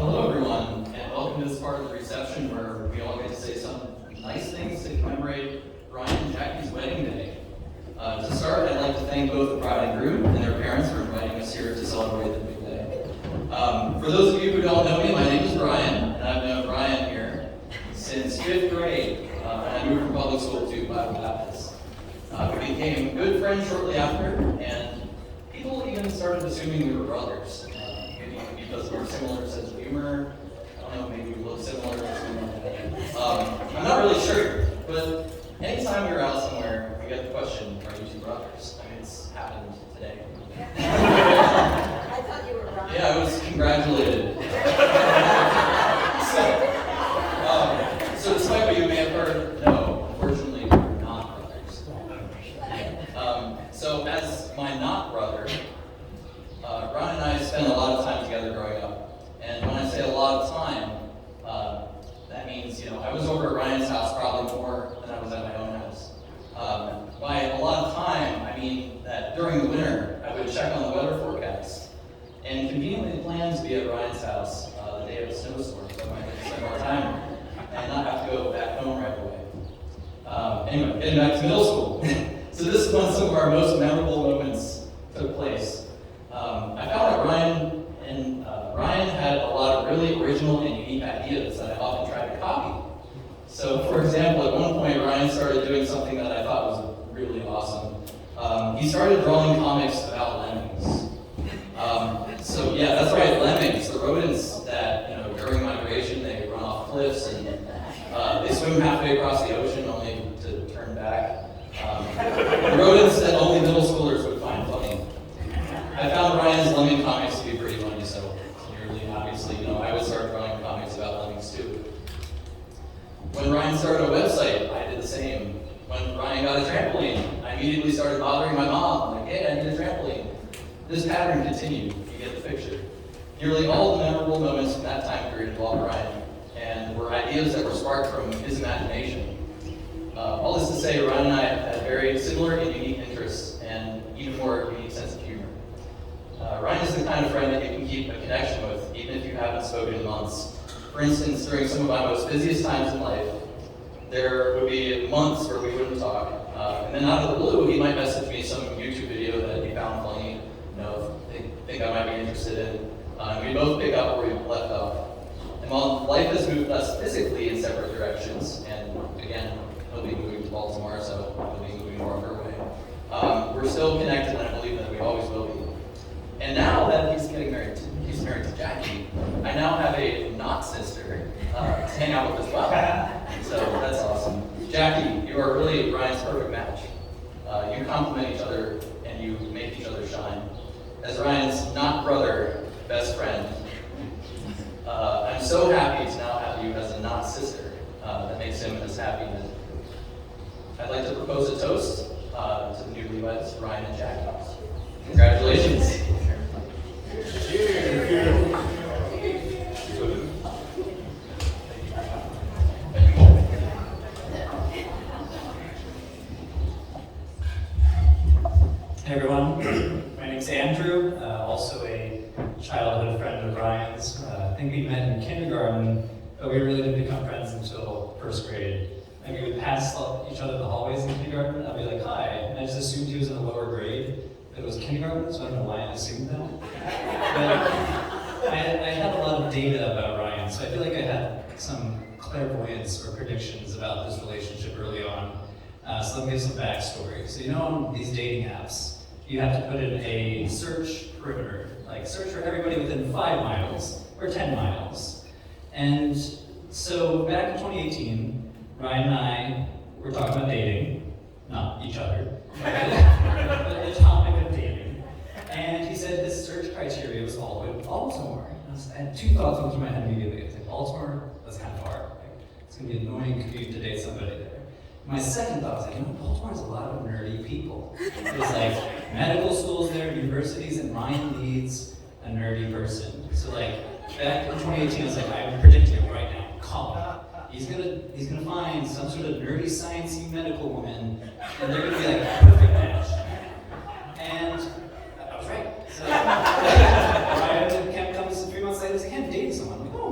Hello, everyone, and welcome to this part of the reception where we all get to say some nice things to commemorate Ryan and Jackie's wedding day. To start, I'd like to thank both the bride and groom and their parents for inviting us here to celebrate the big day. For those of you who don't know me, my name is Brian, and I've known Ryan here since 5th grade, and I moved from public school to Bible Baptist. We became good friends shortly after, and people even started assuming we were brothers. Maybe because of our similar sense of humor. I don't know, maybe we look similar or something like that. I'm not really sure, but anytime we were out somewhere, we get the question, are you two brothers? I mean, it's happened today. I thought you were wrong. Yeah, I was congratulated. So despite what you may have heard, no, unfortunately, we're not brothers. So as my not brother, Ron and I spent a lot of time together growing up. And when I say a lot of time, that means, I was over at Ryan's house probably more than I was at my own house. By a lot of time, I mean that during the winter, I would check on the weather forecast and conveniently plan to be at Ryan's house the day of a snowstorm, so I might get to spend more time and not have to go back home right away. Anyway, getting back to middle school. So this is when some of our most memorable moments took place. I found that Ryan had a lot of really original and unique ideas that I often tried to copy. So, for example, at one point, Ryan started doing something that I thought was really awesome. He started drawing comics about lemmings. So yeah, that's right, lemmings, the rodents that, during migration, they run off cliffs and they swim halfway across the ocean only to turn back. The rodents that only middle schoolers would find funny. I found Ryan's lemming comics to be pretty funny, so clearly, obviously, I would start drawing comics about lemmings too. When Ryan started a website, I did the same. When Ryan got a trampoline, I immediately started bothering my mom, like, hey, I need a trampoline. This pattern continued, you get the picture. Nearly all the memorable moments from that time period involved Ryan, and were ideas that were sparked from his imagination. All this to say, Ryan and I have had very similar and unique interests, and even more unique sense of humor. Ryan is the kind of friend that you can keep a connection with, even if you haven't spoken in months. For instance, during some of my most busiest times in life, there would be months where we wouldn't talk. And then out of the blue, he might message me some YouTube video that he found funny, think I might be interested in. And we both pick up where we left off. And while life has moved us physically in separate directions, and again, he'll be moving to Baltimore, so he'll be moving more her way, we're still connected, and I believe that we always will be. And now that he's married to Jackie, I now have a not sister to hang out with as well. So that's awesome. Jackie, you are really Ryan's perfect match. You complement each other and you make each other shine. As Ryan's not brother, best friend, I'm so happy to now have you as a not sister. That makes him as happy as I'd like to propose a toast to the newlyweds, Ryan and Jackie. Congratulations. Hey everyone, my name's Andrew, also a childhood friend of Ryan's. I think we met in kindergarten, but we really didn't become friends until first grade. And we would pass each other in the hallways in kindergarten. I'd be like, hi, and I just assumed he was in a lower grade. It was kindergarten, so I don't know why I assumed that. But I had a lot of data about Ryan, so I feel like I had some clairvoyance or predictions about this relationship early on. So let me give some backstory. So on these dating apps, you have to put in a search perimeter, like search for everybody within 5 miles or 10 miles. And so back in 2018, Ryan and I were talking about dating, not each other, but the topic of dating. And he said this search criteria was all the way to Baltimore. I had 2 thoughts going through my head immediately. I was like, Baltimore? That's kind of far. It's going to be an annoying commute to date somebody there. My second thought was like, Baltimore has a lot of nerdy people. There's like medical schools there, universities, and Ryan needs a nerdy person. So back in 2018, I was like, I'm predicting it right now. Call him. He's gonna find some sort of nerdy, sciencey medical woman, and they're gonna be like a perfect match. And I was right. So Ryan comes 3 months later, he's like, hey, I'm dating someone. someone, like, oh,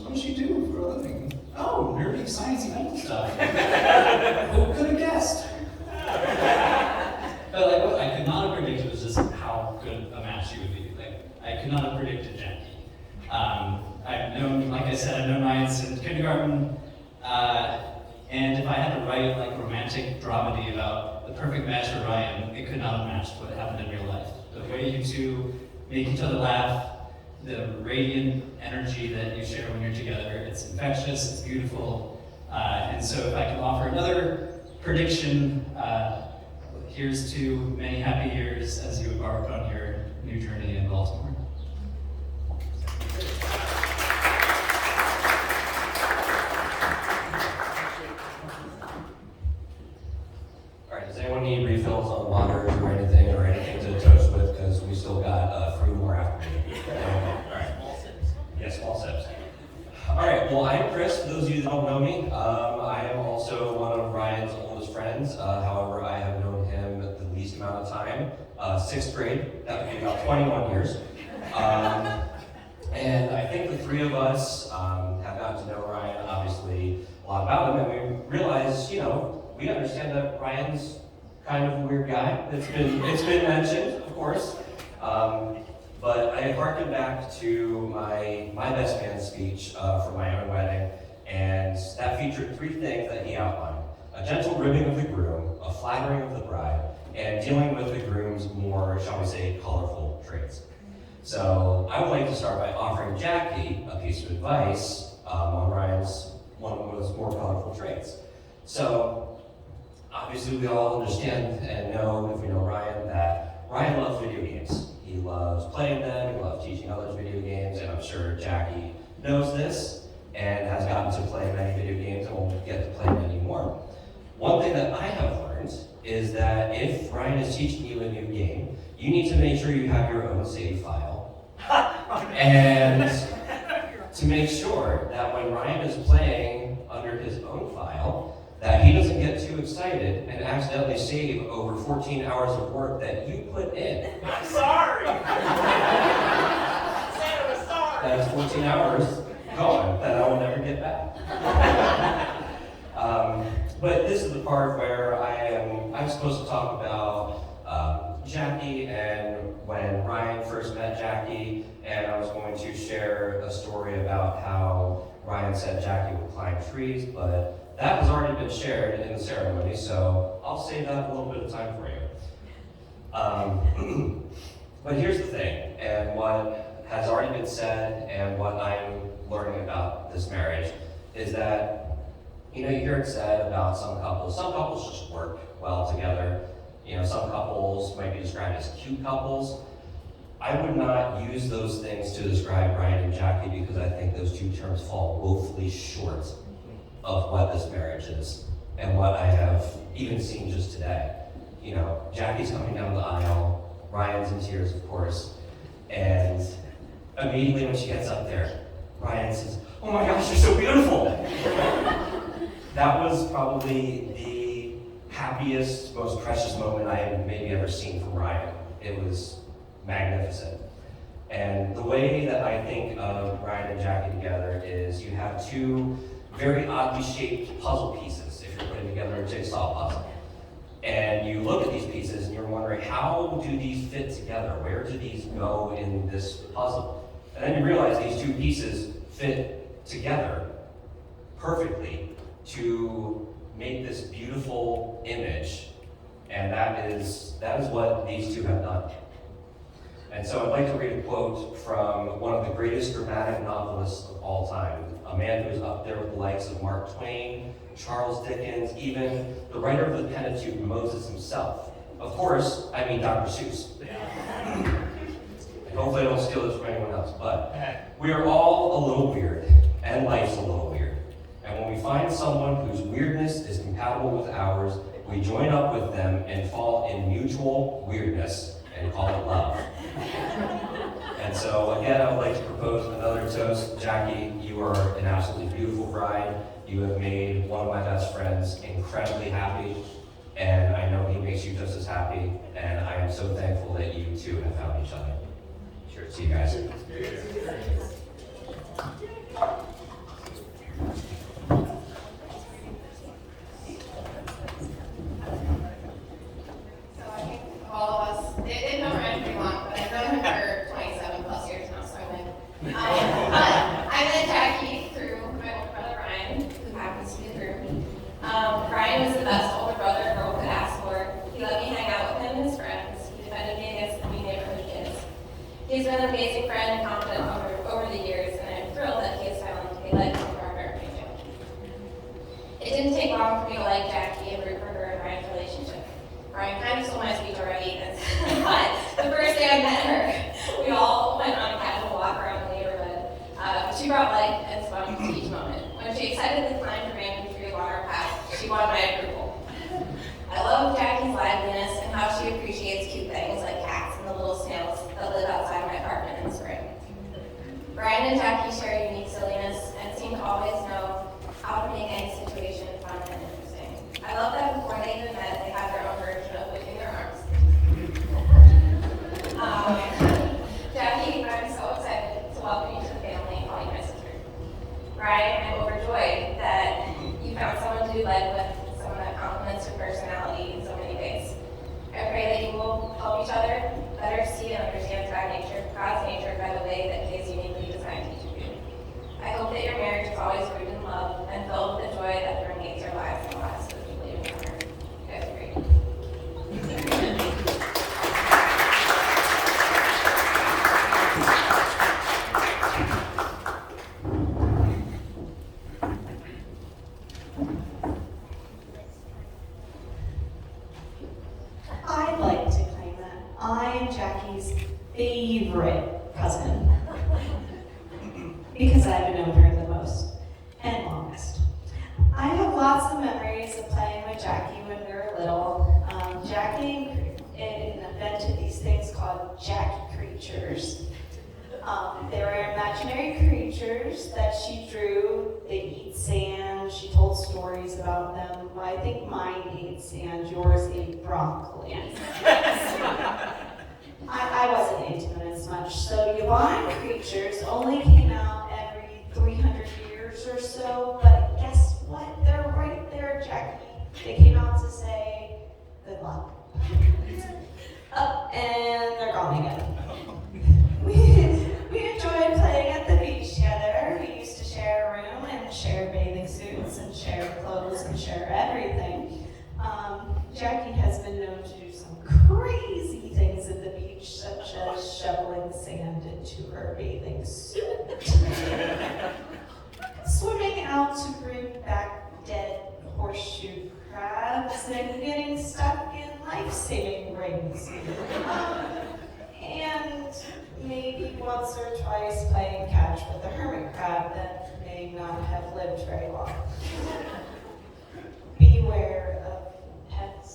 what does she do for a living? Oh, nerdy, sciencey, mental stuff. Who could have guessed? But like, what I could not have predicted was just how good a match she would be. Like, I could not have predicted Jackie. I've known, like I said, I've known Ryan since kindergarten, and if I had to write like a romantic dramedy about the perfect match for Ryan, it could not have matched what happened in real life. The way you two make each other laugh, the radiant energy that you share when you're together, it's infectious, it's beautiful, and so if I can offer another prediction, here's to many happy years as you embark on your new journey in Baltimore. All right, does anyone need refills on waters or anything to toast with? Because we still got 3 more after me. All right. Yes, small sips. All right, well, I'm Chris. For those of you that don't know me, I am also one of Ryan's oldest friends. However, I have known him the least amount of time. 6th grade, that would be about 21 years. And I think the 3 of us have gotten to know Ryan, obviously, a lot about him, and we realized, we understand that Ryan's kind of a weird guy. It's been mentioned, of course. But I harkened back to my best man speech for my own wedding, and that featured 3 things that he outlined: a gentle ribbing of the groom, a flattering of the bride, and dealing with the groom's more, shall we say, colorful traits. So I would like to start by offering Jackie a piece of advice on Ryan's one of his more colorful traits. So obviously we all understand and know, if we know Ryan, that Ryan loves video games. He loves playing them, he loves teaching others video games, and I'm sure Jackie knows this and has gotten to play many video games and will get to play many more. One thing that I have learned is that if Ryan is teaching you a new game, you need to make sure you have your own save file. And to make sure that when Ryan is playing under his own file, that he doesn't get too excited and accidentally save over 14 hours of work that you put in. I'm sorry! Santa was sorry! That's 14 hours gone that I will never get back. But this is the part where I'm supposed to talk about Jackie and when Ryan first met Jackie, and I was going to share a story about how Ryan said Jackie would climb trees, but that has already been shared in the ceremony, so I'll save that a little bit of time for you. But here's the thing, and what has already been said, and what I'm learning about this marriage, is that, you hear it said about some couples just work well together. Some couples might be described as cute couples. I would not use those things to describe Ryan and Jackie because I think those 2 terms fall woefully short of what this marriage is and what I have even seen just today. Jackie's coming down the aisle, Ryan's in tears, of course, and immediately when she gets up there, Ryan says, "Oh my gosh, you're so beautiful!" That was probably the happiest, most precious moment I have maybe ever seen from Ryan. It was magnificent. And the way that I think of Ryan and Jackie together is you have 2 very oddly shaped puzzle pieces if you're putting together a jigsaw puzzle. And you look at these pieces and you're wondering, how do these fit together? Where do these go in this puzzle? And then you realize these 2 pieces fit together perfectly to make this beautiful image, and that is what these 2 have done. And so I'd like to read a quote from one of the greatest dramatic novelists of all time, a man who is up there with the likes of Mark Twain, Charles Dickens, even the writer of the Pentateuch, Moses himself. Of course, I mean Dr. Seuss. And hopefully I don't steal this from anyone else, but we are all a little weird, and life's a little weird. And when we find someone whose weirdness is compatible with ours, we join up with them and fall in mutual weirdness and call it love. And so again, I would like to propose another toast. Jackie, you are an absolutely beautiful bride. You have made one of my best friends incredibly happy, and I know he makes you just as happy, and I am so thankful that you 2 have found each other. Cheers to you guys. She brought life and fun to each moment. When she excitedly climbed a random tree along our path, she won my approval. I love Jackie's liveliness and how she appreciates cute things like cats and the little snails that live outside my apartment in the spring. Brian and Jackie share unique silliness and seem to always know how to make any situation fun and interesting. I love that before they even met, they had their own version of waving their arms. Jackie, I'm so excited to welcome you to the family and call you my sister. Brian, I'm overjoyed that you found someone to do life with, someone that complements your personality in so many ways. I pray that you will help each other better see and understand God's nature by the way that He has uniquely designed each of you. I hope that your marriage is always rooted in love and filled with the joy that permeates your lives and the lives of the people you encounter. You guys are great. I'd like to claim that I am Jackie's favorite cousin because I've known her the most and longest. I have lots of memories of playing with Jackie when we were little. Jackie invented these things called Jackie creatures. They were imaginary creatures that she drew. They eat sand. She told stories about them. Well, I think mine ate sand. Yours ate broccoli. I wasn't into them as much. So Yvonne creatures only came out every 300 years or so. But guess what? They're right there, Jackie. They came out to say good luck. Up and they're gone again. We enjoyed playing at the beach together. We used to share a room and share bathing suits and share clothes and share everything. Jackie has been known to do some crazy things at the beach, such as shoveling sand into her bathing suit, swimming out to bring back dead horseshoe crabs, and getting stuck in life-saving rings. And maybe once or twice playing catch with a hermit crab that may not have lived very long. Beware of pets.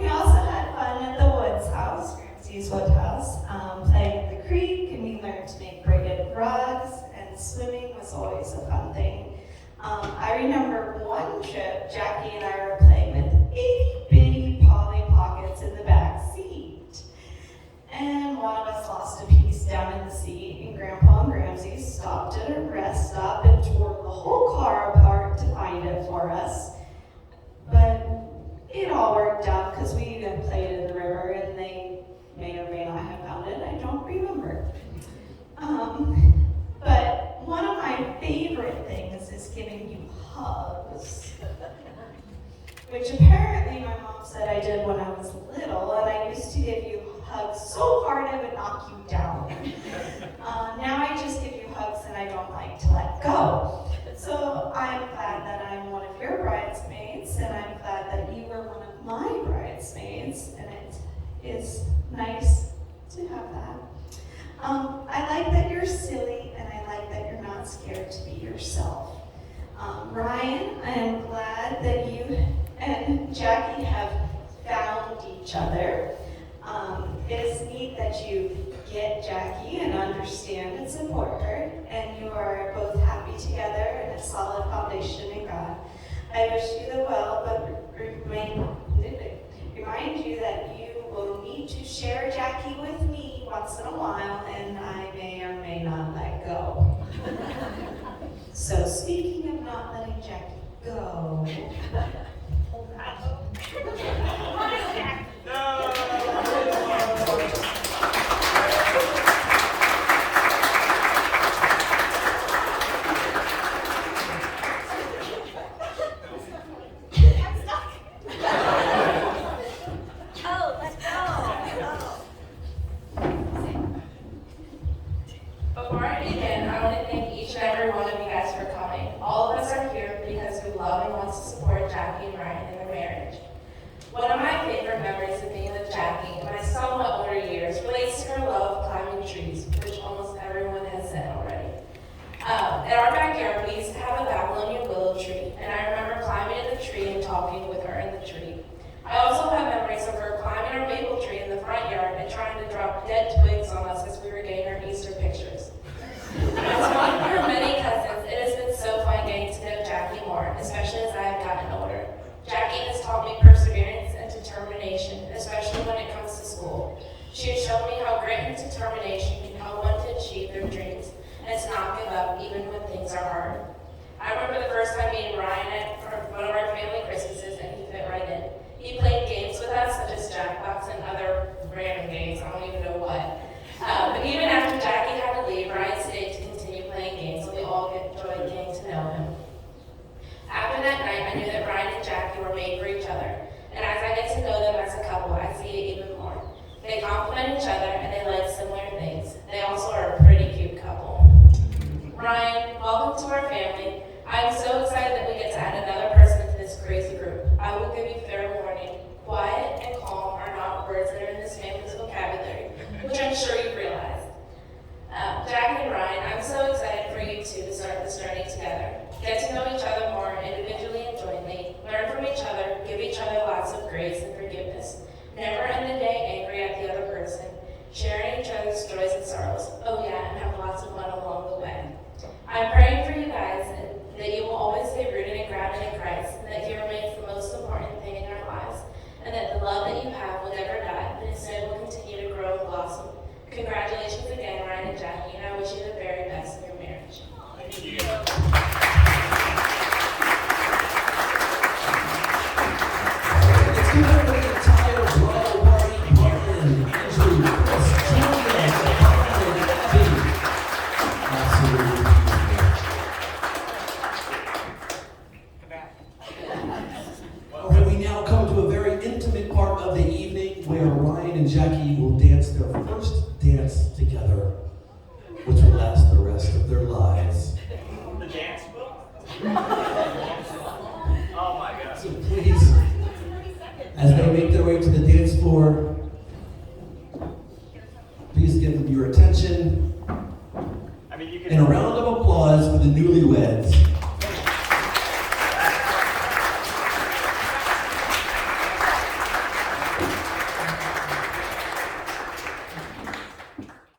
We also had fun at the Woods house, Ramsey's Wood House, playing at the creek, and we learned to make braided rugs, and swimming was always a fun thing. I remember one trip, Jackie and I were playing with itty-bitty Polly Pockets in the back seat. And one of us lost a piece down in the seat, and Grandpa and Ramsey stopped at a rest stop and tore the whole car apart to find it for us. But it all worked out because we even played in the river, and they may or may not have found it. I don't remember. But one of my favorite things is giving you hugs, which apparently my mom said I did when I was little, and I used to give you hugs so hard it would knock you down. Now I just give you hugs and I don't like to let go. So I'm glad that I'm one of your bridesmaids, and I'm glad that you were one of my bridesmaids, and it is nice to have that. I like that you're silly, and I like that you're not scared to be yourself. Ryan, I am glad that you and Jackie have found each other. It is neat that you get Jackie and understand and support her, and you are both happy together and a solid foundation in God. I wish you the well, but remind you that you will need to share Jackie with me once in a while, and I may or may not let go. So speaking of not letting Jackie go, Before I begin, I want to thank each and every one of you guys for coming. All of us are here because we love and want to support Jackie and Ryan in their marriage. One of my favorite memories of being with Jackie in my somewhat older years relates to her love of climbing trees, which almost said already. In our backyard, we used to have a Babylonian willow tree, and I remember climbing in the tree and talking with her in the tree. I also have memories of her climbing our maple tree in the front yard and trying to drop dead twigs on us as we were getting our Easter pictures. As one of her many cousins, it has been so fun getting to know Jackie more, especially as I have gotten older. Jackie has taught me perseverance and determination, especially when it comes to school. She has shown me how grit and determination can help one to achieve their dreams and to not give up even when things are hard. I remember the first time meeting Ryan at one of our family Christmases, and he fit right in. He played games with us, such as Jackbox and other random games, I don't even know what. But even after Jackie had to leave, Ryan stayed to continue playing games, so we all enjoyed getting to know him. After that night, I knew that Ryan and Jackie were made for each other, and as I get to know them as a couple, I see it even more. They complement each other, and they like similar things. They also are a pretty cute couple. Ryan, welcome to our family. I'm so excited that we get to add another person to this crazy group. I will give you fair warning. Quiet and calm are not words that are in this family's vocabulary, which I'm sure you realize. Jackie and Ryan, I'm so excited for you two to start this journey together. Get to know each other more individually and jointly. Learn from each other. Give each other lots of grace and forgiveness. Never end the day angry at the other person. Sharing each other's joys and sorrows. Oh yeah, and have lots of fun along the way. I'm praying for you guys and that you will always stay rooted and grounded in Christ, and that He remains the most important thing in your lives, and that the love that you have will never die, but instead will continue to grow and blossom. Congratulations again, Ryan and Jackie, and I wish you the very best in your marriage. Thank you. Let's give everybody a entire bridal party. Martin, Andrew, Chris, Julia, Colin, Abby. Absolutely. Okay, we now come to a very intimate part of the evening where Ryan and Jackie will dance their first dance together, which will last the rest of their lives. The dance book? Oh my God. So please, as they make their way to the dance floor, please give them your attention I mean, you can. and a round